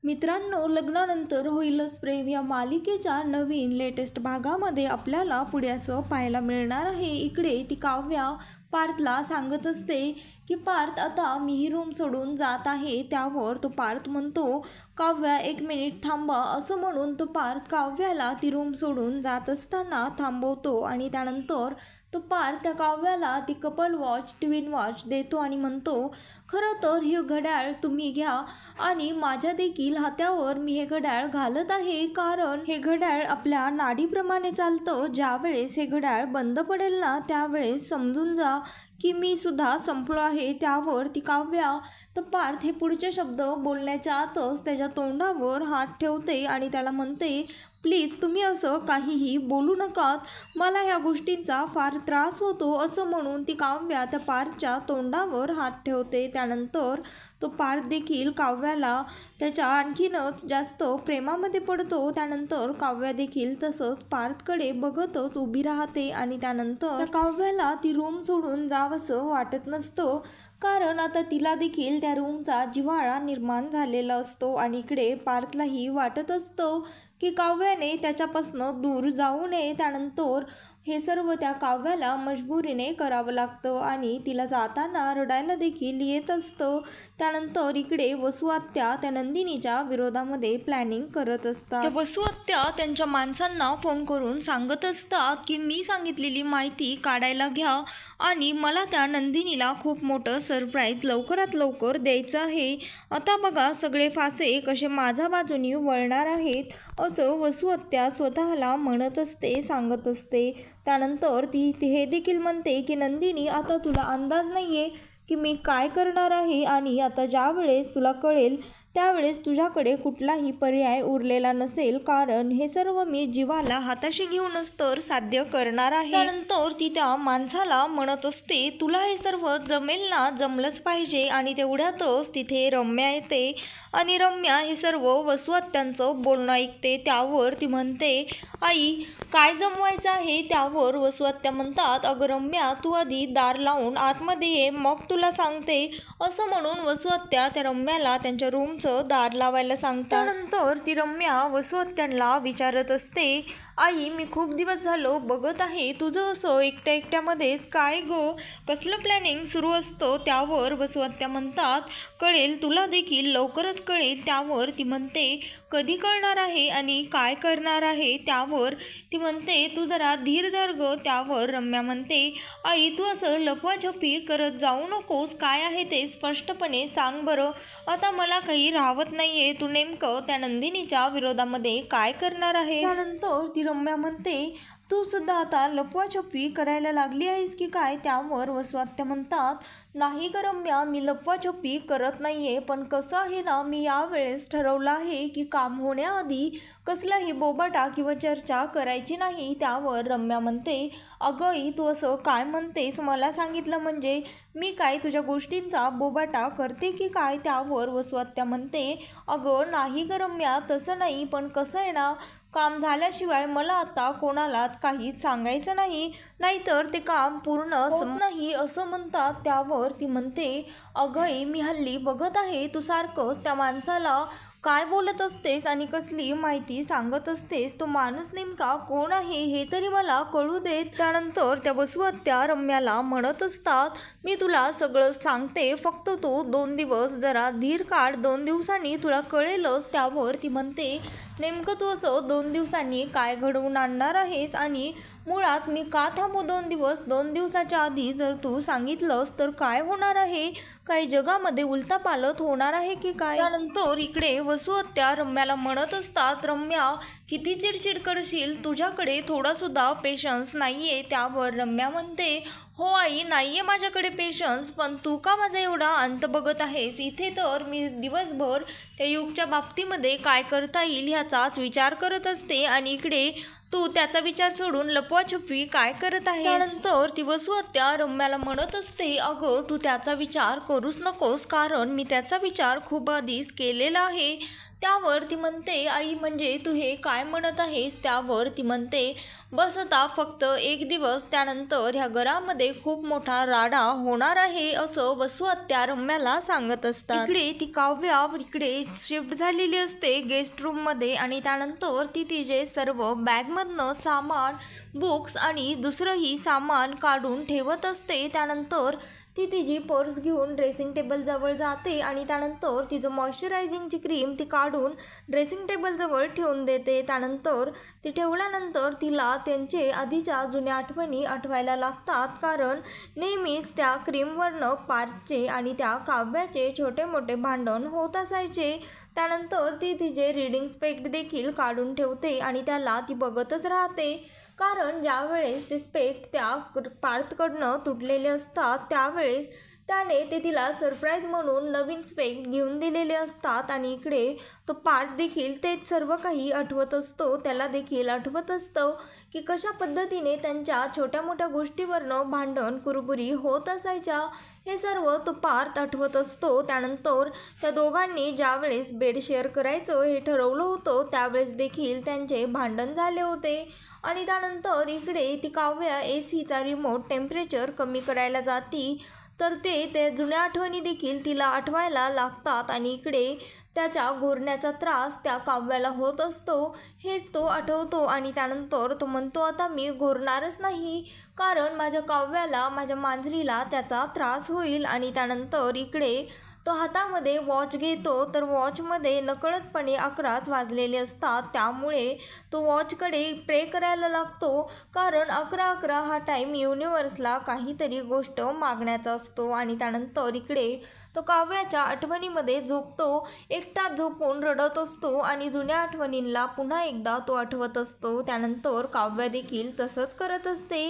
मित्रांनो, लग्नानंतर होईलच प्रेम या मालिकेच्या नवीन लेटेस्ट भागामध्ये आपल्याला पुढे असं पाहायला मिळणार आहे. इकडे ती काव्या पार्थला सांगत असते की पार्थ, आता मी ही रूम सोडून जात आहे. त्यावर तो पार्थ म्हणतो, काव्या एक मिनिट थांबा. असं म्हणून तो पार्थ काव्याला ती रूम सोडून जात असताना थांबवतो आणि त्यानंतर तो पार्थ त्या काव्याला ती कपल वॉच, ट्विन वॉच देतो आणि म्हणतो, खरं तर हे घड्याळ तुम्ही घ्या आणि माझ्या देखील हातावर मी हे घड्याळ घालत आहे, कारण हे घड्याळ आपल्या नाडीप्रमाणे चालतं. ज्यावेळेस हे घड्याळ बंद पडेल ना, त्यावेळेस समजून जा की मी सुद्धा संपलो आहे. त्यावर ती काव्या तर पार्थ हे पुढचे शब्द बोलण्याच्या आतच त्याच्या तोंडावर हात ठेवते आणि त्याला म्हणते, प्लीज तुम्ही असं काहीही बोलू नकात, मला ह्या गोष्टींचा फार त्रास होतो. असं म्हणून ती काव्या त्या पार्थच्या तोंडावर हात ठेवते. त्यानंतर तो पार्थ देखील काव्याला त्याच्या आणखीनच जास्त प्रेमामध्ये पडतो. त्यानंतर काव्या देखील तसंच पार्थकडे बघतच उभी राहते आणि त्यानंतर त्या काव्याला ती रूम सोडून जावंसं वाटत नसतं, कारण आता तिला देखील त्या रूमचा जिव्हाळा निर्माण झालेला असतो आणि इकडे पार्थलाही वाटत असतं की काव्याने त्याच्यापासून दूर जाऊ नये. त्यानंतर हे सर्व त्या काव्याला मजबुरीने करावं लागतं आणि तिला जाताना रडायला देखील येत असतं. त्यानंतर इकडे वसू आत्या त्या नंदिनीच्या विरोधामध्ये प्लॅनिंग करत असतात. त्या वसू आत्या त्यांच्या माणसांना फोन करून सांगत असतात की मी सांगितलेली माहिती काढायला घ्या आणि मला त्या नंदिनीला खूप मोठं सरप्राईज लवकरात लवकर द्यायचं आहे. आता बघा सगळे फासे कसे माझ्या बाजूनी वळणार आहेत, असं वसू आत्या स्वतःला म्हणत असते, सांगत असते. त्यानंतर ती हे देखील म्हणते की नंदिनी, आता तुला अंदाज नाही आहे की मी काय करणार आहे आणि आता ज्या वेळेस तुला कळेल त्यावेळेस तुझ्याकडे कुठलाही पर्याय उरलेला नसेल, कारण हे सर्व मी जीवाला हाताशी घेऊनच तर साध्य करणार आहे. त्यानंतर ती त्या माणसाला म्हणत असते, तुला हे सर्व जमेल ना, जमलंच पाहिजे. आणि तेवढ्यातच तिथे रम्या येते आणि रम्या हे सर्व वसू आत्यांचं बोलणं ऐकते. त्यावर ती म्हणते, आई काय जमवायचं आहे? त्यावर वसू आत्या म्हणतात, अगं रम्या, तू आधी दार लावून आतमध्ये ये, मग तुला सांगते. असं म्हणून वसू आत्या त्या रम्याला त्यांच्या रूमचं दार लावायला सांगतात. त्यानंतर ती रम्या वसू आत्यांना विचारत असते, आई मी खूप दिवस झालो बघत आहे तुझं असं एकट्या एकट्यामध्येच काय गो, कसलं प्लॅनिंग सुरू असतं? त्यावर वसू आत्या म्हणतात, कळेल तुला देखील लवकरच कळेल. त्यावर ती म्हणते, कधी कळणार आहे आणि काय करणार आहे? त्यावर ती म्हणते, तू जरा धीर धर ग. त्यावर रम्या म्हणते, आई तू असं लपवाछपी करत जाऊ नकोस, काय आहे ते स्पष्टपणे सांग बरं, आता मला काही राहत नाहीये, तू नेमकं त्या नंदिनीच्या विरोधामध्ये काय करणार आहे? त्यानंतर ती रम्या म्हणते, तू सुद्धा आता लपवाछपवी करायला लागली आहेस की काय? त्यावर वसू आत्या म्हणतात, नाही ग रम्या, मी लपवाछपवी करत नाहीये, पण कसं आहे ना, मी यावेळेस ठरवलं आहे की काम होण्याआधी कसलाही बोबाटा किंवा चर्चा करायची नाही. त्यावर रम्या म्हणते, अगं तू असं काय म्हणतेस? मला सांगितलं म्हणजे मी काय तुझ्या गोष्टींचा बोबाटा करते की काय? त्यावर वसू आत्या म्हणते, अगं नाही ग रम्या, तसं नाही, पण कसं आहे ना, काम झाल्याशिवाय मला आता कोणालाच काहीच सांगायचं नाही, नाहीतर ते काम पूर्ण नाही असं म्हणतात. त्यावर ती म्हणते, अगं मी हल्ली बघत आहे तू सारखंच त्या माणसाला काय बोलत असतेस आणि कसली माहिती सांगत असतेस, तो माणूस नेमका कोण आहे हे तरी मला कळू देत. त्यानंतर त्या वसू आत्या रम्याला म्हणत असतात, मी तुला सगळं सांगते, फक्त तू 2 दिवस जरा धीर काढ, 2 दिवसांनी तुला कळेलच. त्यावर ती म्हणते, नेमकं तू असं 2 दिवसांनी काय घडवून आणणार आहेस आणि मुळात मी का थांबू 2 दिवस? 2 दिवसाच्या आधी जर तू सांगितलंस तर काय होणार आहे? काही जगामध्ये उलथापालथ होणार आहे की काय? त्यानंतर इकडे वसू आत्या रम्याला म्हणत असतात, रम्या किती चिडचिड करशील, तुझ्याकडे थोडासुद्धा पेशन्स नाहीये. त्यावर रम्या म्हणते, हो आई, नाहीये माझ्याकडे पेशन्स, पण तू का माझा एवढा अंत बघत आहेस? इथे तर मी दिवसभर त्या युगच्या बाबतीमध्ये काय करता येईल ह्याचाच विचार करत असते आणि इकडे तू त्याचा विचार सोडून लपवाछपवी काय करत आहे? त्यानंतर ती वसू आत्या रम्याला म्हणत असते, अगं तू त्याचा विचार करूच नकोस, कारण मी त्याचा विचार खूप आधीच केलेला आहे. त्यावर ती म्हणते, आई म्हणजे तू हे काय म्हणत आहेस? त्यावर ती म्हणते, बस आता फक्त एक दिवस, त्यानंतर ह्या घरामध्ये खूप मोठा राडा होणार आहे असं वसू आत्या रम्याला सांगत असतात. इकडे ती काव्या इकडे शिफ्ट झालेली असते गेस्ट रूममध्ये आणि त्यानंतर ती तिचे सर्व बॅगमधनं सामान, बुक्स आणि दुसरंही सामान काढून ठेवत असते. त्यानंतर ती तिची पर्स घेऊन ड्रेसिंग टेबलजवळ जाते आणि त्यानंतर तिचं मॉइश्चरायझिंगची क्रीम ती काढून ड्रेसिंग टेबलजवळ ठेवून देते. त्यानंतर ती ठेवल्यानंतर तिला त्यांचे आधीच्या जुन्या आठवणी आठवायला लागतात, कारण नेहमीच त्या क्रीमवरनं पार्थचे आणि त्या काव्याचे छोटे मोठे भांडण होत असायचे. त्यानंतर ती तिचे रीडिंग स्पेक्ट देखील काढून ठेवते आणि त्याला ती बघतच राहते, कारण ज्यावेळेस ते स्पेक्ट त्या पार्थकडनं तुटलेले असतात त्यावेळेस त्याने ते तिला सरप्राईज म्हणून नवीन स्पेक्ट घेऊन दिलेले असतात. आणि इकडे तो पार्थ देखील तेच सर्व काही आठवत असतो. त्याला देखील आठवत असतं की कशा पद्धतीने त्यांच्या छोट्या मोठ्या गोष्टीवरनं भांडण कुरबुरी होत असायच्या, हे सर्व तो पार्थ आठवत असतो. त्यानंतर त्या दोघांनी ज्यावेळेस बेड शेअर करायचं हे ठरवलं होतं त्यावेळेस देखील त्यांचे भांडण झाले होते. आणि त्यानंतर इकडे ती काव्या AC रिमोट टेम्परेचर कमी करायला जाती, तर ते जुन्या आठवणी देखील तिला आठवायला लागतात आणि इकडे त्याच्या घोरण्याचा त्रास त्या काव्याला होत असतो, हेच तो आठवतो. आणि त्यानंतर तो म्हणतो, आता मी घोरणारच नाही, कारण माझ्या काव्याला, माझ्या मांजरीला त्याचा त्रास होईल. आणि त्यानंतर इकडे तो हातामध्ये वॉच घेतो, तर वॉचमध्ये नकळतपणे 11च वाजलेले असतात. त्यामुळे तो वॉचकडे प्रे करायला लागतो, कारण 11:11 हा टाईम युनिवर्सला काहीतरी गोष्ट मागण्याचा असतो. आणि त्यानंतर इकडे तो काव्याच्या आठवणीमध्ये झोपतो, एकटाच झोपून रडत असतो आणि जुन्या आठवणींना पुन्हा एकदा तो आठवत असतो. त्यानंतर काव्या देखील तसंच करत असते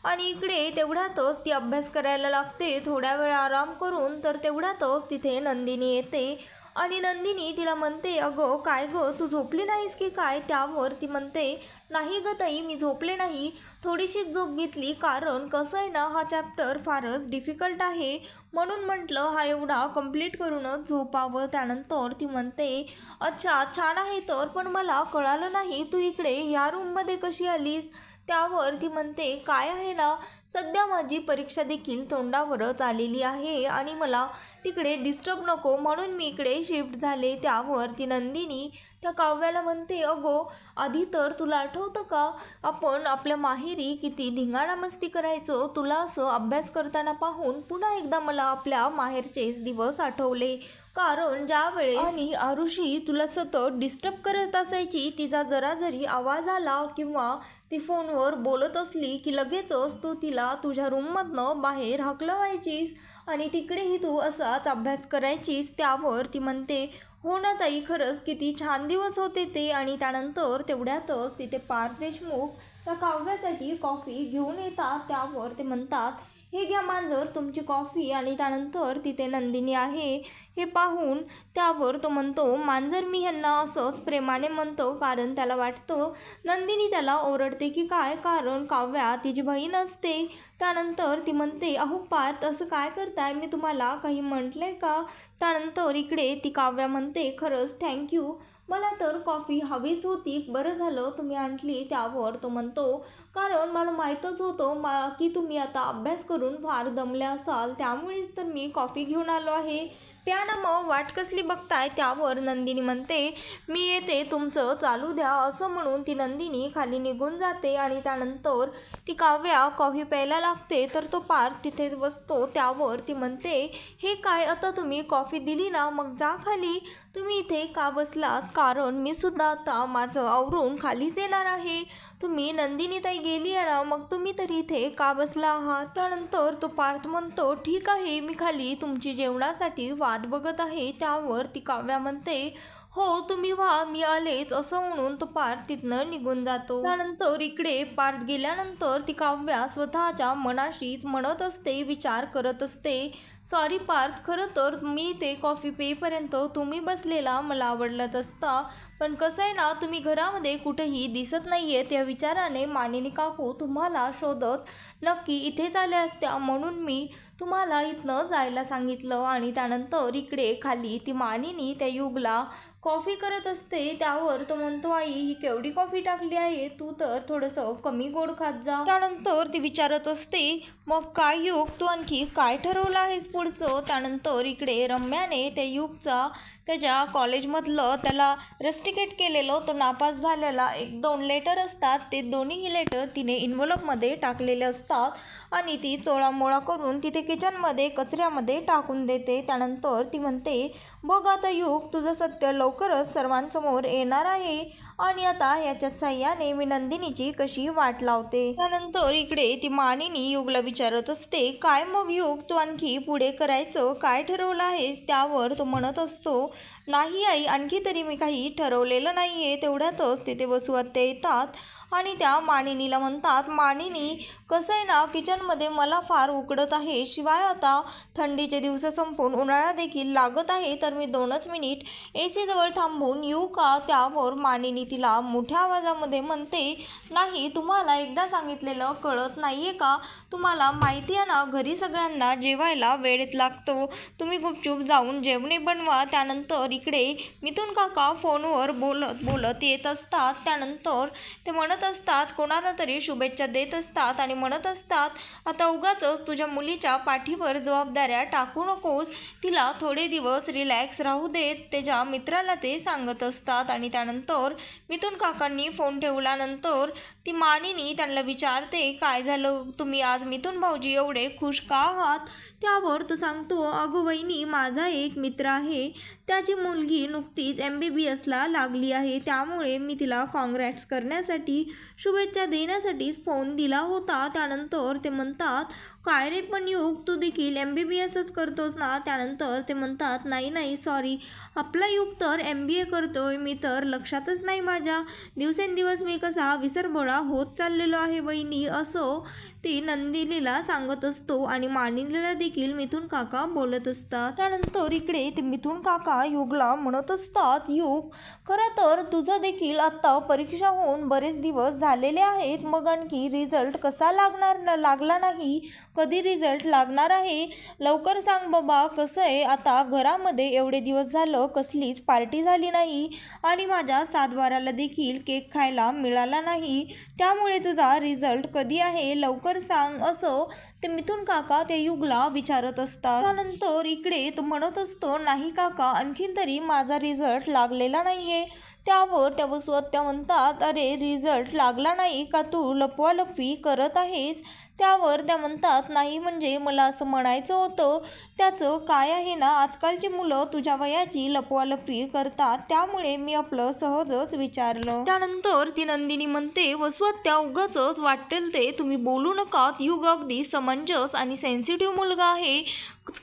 आणि इकडे तेवढ्यातच ती अभ्यास करायला लागते थोड्या वेळ आराम करून. तर तेवढ्यातच तिथे नंदिनी येते आणि नंदिनी तिला म्हणते, अगं काय गं, तू झोपली नाहीस की काय? त्यावर ती म्हणते, नाही गं ताई, मी झोपले नाही, थोडीशी झोप घेतली, कारण कसं आहे ना, हा चॅप्टर फारच डिफिकल्ट आहे, म्हणून म्हटलं हा एवढा कंप्लीट करूनच झोपावं. त्यानंतर ती म्हणते, अच्छा छान आहे, तर पण मला कळालं नाही तू इकडे या रूममध्ये कशी आलीस? त्यावर ती म्हणते, काय आहे ना, सध्या माझी परीक्षा देखील तोंडावरच आलेली आहे आणि मला तिकडे डिस्टर्ब नको म्हणून मी इकडे शिफ्ट झाले. त्यावर ती नंदिनी त्या काव्याला म्हणते, अगो आधी तर तुला आठवतं का, आपण आपल्या माहेरी किती धिंगाणा मस्ती करायचो? तुला असं अभ्यास करताना पाहून पुन्हा एकदा मला आपल्या माहेरचेच दिवस आठवले, कारण ज्यावेळेस आणि आरुषी तुला सतत डिस्टर्ब करत असायची, तिचा जरा जरी आवाज आला किंवा ती फोनवर बोलत असली की लगेचच तू तिला तुझ्या रूममधनं बाहेर हाकलवायचीस आणि तिकडेही तू असाच अभ्यास करायचीस. त्यावर ती म्हणते, हो ना ताई, खरंच किती छान दिवस होते ते. आणि त्यानंतर तेवढ्यातच तिथे पार्थ देशमुख त्या काव्यासाठी कॉफी घेऊन येतात. त्यावर ते म्हणतात, हे घ्या मांजर तुमची कॉफी. आणि त्यानंतर तिथे नंदिनी आहे हे पाहून त्यावर तो म्हणतो, मांजर मी ह्यांना असंच प्रेमाने म्हणतो, कारण त्याला वाटतं नंदिनी त्याला ओरडते की काय, कारण काव्या तिची बहीण असते. त्यानंतर ती म्हणते, अहो पार्थ असं काय करताय, मी तुम्हाला काही म्हटलंय का? त्यानंतर इकडे ती काव्या म्हणते, खरंच थँक्यू, मला तर कॉफी हवीच होती, बरं झालं तुम्ही आणली. त्यावर तो म्हणतो, कारण मला माहीतच होतं की तुम्ही आता अभ्यास करून फार दमल्या असाल, त्यामुळेच तर मी कॉफी घेऊन आलो आहे, प्या ना मग, वाट कसली बघताय? त्यावर नंदिनी म्हणते, मी येते, तुमचं चालू द्या. असं म्हणून ती नंदिनी खाली निघून जाते आणि त्यानंतर ती काव्या कॉफी प्यायला लागते, तर तो पार्थ तिथेच बसतो. त्यावर ती म्हणते, हे काय, आता तुम्ही कॉफी दिली ना, मग जा खाली, तुम्ही इथे का बसलात? कारण मी सुद्धा आता माझं आवरून खालीच येणार आहे, तुम्ही नंदिनीताई गेली आहे ना, मग तुम्ही तरी इथे का बसला आहात? त्यानंतर तो पार्थ म्हणतो, ठीक आहे, मी खाली तुमची जेवणासाठी वाट बघत आहे. त्यावर ती काव्या म्हणते, हो तुम्ही व्हा, मी आलेच, असं म्हणून तो पार्थ तिथनं निघून जातो. त्यानंतर इकडे पार्थ गेल्यानंतर ती काव्या स्वतःच्या मनाशीच म्हणत असते, विचार करत असते, सॉरी पार्थ, खरं तर मी ते कॉफी पेपर्यंत तुम्ही बसलेला मला आवडलंच असता, पण कसं आहे ना, तुम्ही घरामध्ये कुठेही दिसत नाही आहेत, या विचाराने मानिनी काकू तुम्हाला शोधत नक्की इथेच आल्या असत्या, म्हणून मी तुम्हाला इथनं जायला सांगितलं. आणि त्यानंतर इकडे खाली ती मानिनी त्या युगला कॉफी करत असते त्यावर तो म्हणतो, आई ही केवढी कॉफी टाकली आहे, तू तर थोडंसं कमी गोड खात जा. त्यानंतर ती विचारत असते, मग काय युग, तू आणखी काय ठरवलं आहेस पुढचं. त्यानंतर इकडे रम्याने त्या युगचा त्याच्या कॉलेजमधलं त्याला रस्टिकेट केलेलं, तो नापास झालेला 1-2 लेटर असतात, ते दोन्हीही लेटर तिने इन्व्हॉल्वमध्ये टाकलेले असतात आणि ती चोळामोळा करून तिथे किचनमध्ये कचऱ्यामध्ये टाकून देते. त्यानंतर ती म्हणते, बघ आता युग, तुझं सत्य लवकरच सर्वांसमोर येणार आहे आणि आता याच्याच साह्याने मी नंदिनीची कशी वाट लावते. त्यानंतर इकडे ती मानिनी युगला विचारत असते, काय मग युग, तू आणखी पुढे करायचं काय ठरवलं आहेस. त्यावर तो म्हणत असतो, नाही आई, आणखी तरी मी काही ठरवलेलं नाही आहे. तेवढ्यातच तिथे वसुआत्या येतात आणि त्या मानिनीला म्हणतात, मानिनी कसं आहे ना, किचनमध्ये मला फार उकडत आहे, शिवाय आता थंडीचे दिवस संपून उन्हाळा देखील लागत आहे, तर मी 2च मिनिट AC जवळ थांबून येऊ का. त्यावर मानिनी तिला मोठ्या आवाजामध्ये म्हणते, नाही, तुम्हाला एकदा सांगितलेलं कळत नाही आहे का, तुम्हाला माहिती आहे ना घरी सगळ्यांना जेवायला वेळेत लागतो, तुम्ही गुपचूप जाऊन जेवणे बनवा. त्यानंतर इकडे मिथुन काका फोनवर बोलत येत असतात. त्यानंतर ते म्हणत असतात, कोणाला तरी शुभेच्छा देत असतात आणि म्हणत असतात, आता उगाचच तुझ्या मुलीच्या पाठीवर जबाबदाऱ्या टाकू नकोस, तिला थोडे दिवस रिलॅक्स राहू देत, त्याच्या मित्राला ते सांगत असतात. आणि त्यानंतर मिथुन काकांनी फोन ठेवल्यानंतर ती मानिनी त्यांना विचारते, काय झालं, तुम्ही आज मिथुन भाऊजी एवढे खुश का आहात. त्यावर तो सांगतो, अगं वहिनी, माझा एक मित्र आहे, त्याची मुलगी नुकतीच MBBSला लागली आहे, त्यामुळे मी तिला कॉंग्रॅट्स करण्यासाठी, शुभेच्छा देण्यासाठीच फोन दिला होता. त्यानंतर ते म्हणतात, काय रे पण युग, तू देखील MBBSच करतोस ना. त्यानंतर ते म्हणतात, नाही सॉरी, आपला युग तर MBA करतोय, मी तर लक्षातच नाही माझ्या, दिवसेंदिवस मी कसा विसरभोळा होत चाललेलो आहे वहिनी, असं ती नंदिनीला सांगत असतो आणि मानिनीला देखील मिथुन काका बोलत असतात. त्यानंतर इकडे ते मिथुन काका युगला म्हणत असतात, युग, खरं तर तुझं देखील आत्ता परीक्षा होऊन बरेच दिवस झालेले आहेत, मग आणखी रिझल्ट कसा लागला नाही, कधी रिझल्ट लागणार आहे, लवकर सांग बाबा. कसं आहे, आता घरामध्ये एवढे दिवस झालं कसलीच पार्टी झाली नाही आणि माझ्या 7-12ला देखील केक खायला मिळाला नाही, त्यामुळे तुझा रिझल्ट कधी आहे, लवकर सांग, असं ते मिथुन काका त्या युगला विचारत असतात. त्यानंतर इकडे तो म्हणत असतो, नाही काका, आणखीन तरी माझा रिझल्ट लागलेला नाहीये. त्यावर त्या वसुआत्या म्हणतात, अरे रिझल्ट लागला नाही का, तू लपवालपवी करत आहेस. त्यावर त्या म्हणतात, नाही म्हणजे मला असं म्हणायचं होतं, त्याचं काय आहे ना, आजकालची मुलं तुझ्या वयाची लपवालपवी करतात, त्यामुळे मी आपलं सहजच विचारलं. त्यानंतर ती नंदिनी म्हणते, वसुआत्या उगाचच वाटेल ते तुम्ही बोलू नका, युग अगदी समंजस आणि सेन्सिटिव्ह मुलगा आहे,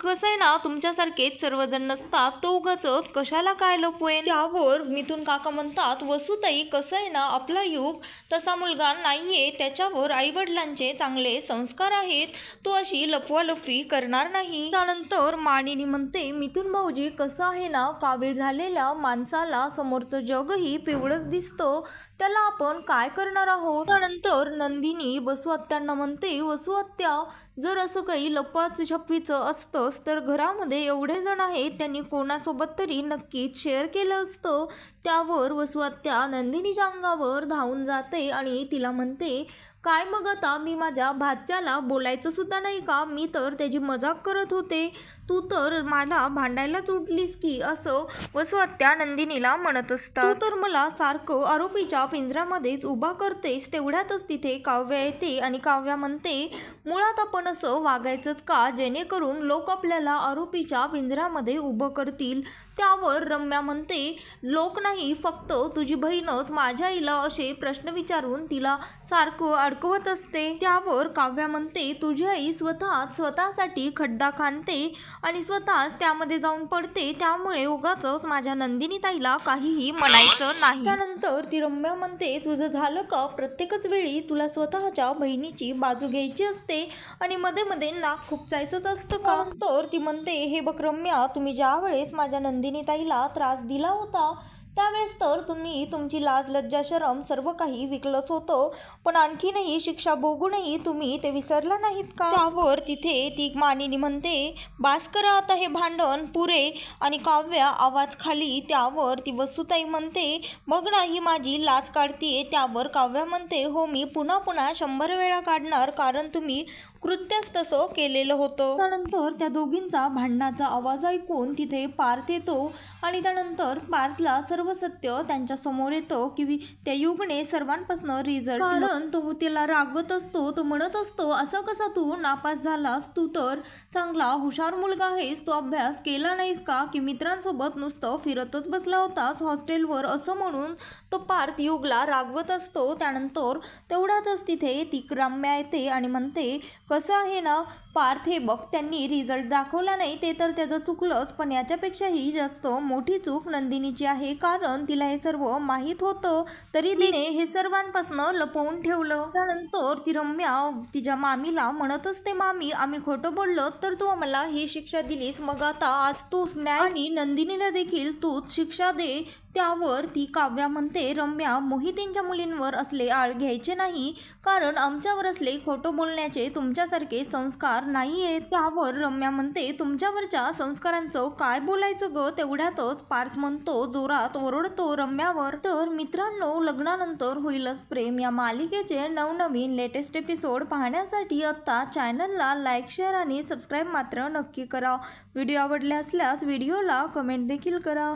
कसं आहे ना, तुमच्यासारखेच सर्वजण नसतात, तो उगाचच कशाला काय लपवेन. त्यावर मिथुन काका म्हणतात, वसुताई कसं आहे ना, आपला युग तसा मुलगा नाहीये, त्याच्यावर आईवडिलांचे चांगले संस्कार आहेत, तो अशी लपवालपवी करणार नाही. त्यानंतर मानिनी म्हणते, मिथुन भाऊजी कसं आहे ना, कावीळ झालेल्या माणसाला समोरचं जगही पिवळंच दिसतं, त्याला आपण काय करणार आहोत. त्यानंतर नंदिनी वसुआत्यांना म्हणते, वसुआत्या, जर असं काही लपवाछपवीचं असतंच तर घरामध्ये एवढे जण आहेत, त्यांनी कोणासोबत तरी नक्कीच शेअर केलं असतं. त्यावर वसुआत्या नंदिनीच्या अंगावर धावून जाते आणि तिला म्हणते, काय मग आता मी माझ्या भाच्याला बोलायचं सुद्धा नाही का, मी तर त्याची मजाक करत होते, तू तर मला भांडायलाच उठलीस की, असं वसुआत्या नंदिनीला म्हणत असतात. तू तर मला सारखं आरोपीच्या पिंजऱ्यामध्येच उभा करतेस. तेवढ्यातच तिथे काव्या येते आणि काव्या म्हणते, मुळात आपण असं वागायचंच का, जेणेकरून लोक आपल्याला आरोपीच्या पिंजऱ्यामध्ये उभं करतील. त्यावर रम्या म्हणते, लोक नाही, फक्त तुझी बहीणच माझ्या आईला असे प्रश्न विचारून तिला सारखं अडकवत असते. त्यावर काव्या म्हणते, तुझी आई स्वतःसाठी खड्डा खांदते आणि स्वतःच त्यामध्ये जाऊन पडते, त्यामुळे उगाचच माझ्या नंदिनी ताईला काहीही म्हणायचं नाही. त्यानंतर ती रम्या म्हणते, तुझं झालं का, प्रत्येकच वेळी तुला स्वतःच्या बहिणीची बाजू घ्यायची असते आणि मध्ये मध्ये नाक खुपसायचंच असतं का. तर ती म्हणते, हे बघ रम्या, तुम्ही ज्या वेळेस माझ्या नंदिनी ताईला त्रास दिला होता त्यावेळेस तर तुम्ही तुमची लाज लज्जा शरम सर्व काही विकलंच होतं, पण आणखीनही शिक्षा भोगूनही तुम्ही ते विसरला नाहीत का? त्यावर तिथे ती मानिनी म्हणते, बास करा आता हे भांडण पुरे. आणि काव्या आवाज खाली. त्यावर ती वसुताई म्हणते, बघ ना ही माझी लाज काढतीये. त्यावर काव्या म्हणते, हो मी पुन्हा पुन्हा 100 वेळा काढणार, कारण तुम्ही कृत्यच तसं केलेलं होतं. त्यानंतर त्या दोघींचा भांडणाचा आवाज ऐकून तिथे पार्थ येतो आणि त्यानंतर पार्थला सर्व सत्य त्यांच्या समोर येतं की त्या युगने सर्वांपासून रिझल्ट, कारण तो तिला रागवत असतो. तो म्हणत असतो, असं कसा तू नापास झालास? तू तर चांगला हुशार मुलगा आहेस, तो अभ्यास केला नाहीस का? की मित्रांसोबत नुसतं फिरतच बसला होतास हॉस्टेलवर? असं म्हणून तो पार्थ युगला रागवत असतो. त्यानंतर तेवढ्यातच तिथे ती रम्या येते आणि म्हणते, कसं आहे ना पार्थ, हे बघ त्यांनी रिझल्ट दाखवला नाही ते तर त्याचं चुकलंच, पण याच्यापेक्षाही जास्त मोठी चूक नंदिनीची आहे, कारण तिला हे सर्व माहीत होतं तरी तिने हे सर्वांपासून लपवून ठेवलं. त्यानंतर ती रम्या तिच्या मामीला म्हणत असते, मामी आम्ही खोटं बोललो तर तू आम्हाला ही शिक्षा दिलीस, मग आता आज तूच न्याय आणि नंदिनीला देखील तूच शिक्षा दे. त्यावर ती काव्या म्हणते, रम्या मोहितींच्या मुलींवर असले आळ घ्यायचे नाही, कारण आमच्यावर असले खोटं बोलण्याचे तुमच्यासारखे संस्कार नाही आहेत. त्यावर रम्या म्हणते, तुमच्यावरच्या संस्कारांचं काय बोलायचं ग? तेवढ्यातच पार्थ म्हणतो, जोरात ओरडतो रम्यावर. तर मित्रांनो, लग्नानंतर होईलच प्रेम या मालिकेचे नवनवीन लेटेस्ट एपिसोड पाहण्यासाठी आता चॅनलला लाईक, शेअर आणि सबस्क्राईब मात्र नक्की करा. व्हिडिओ आवडले असल्यास व्हिडिओला कमेंट देखील करा.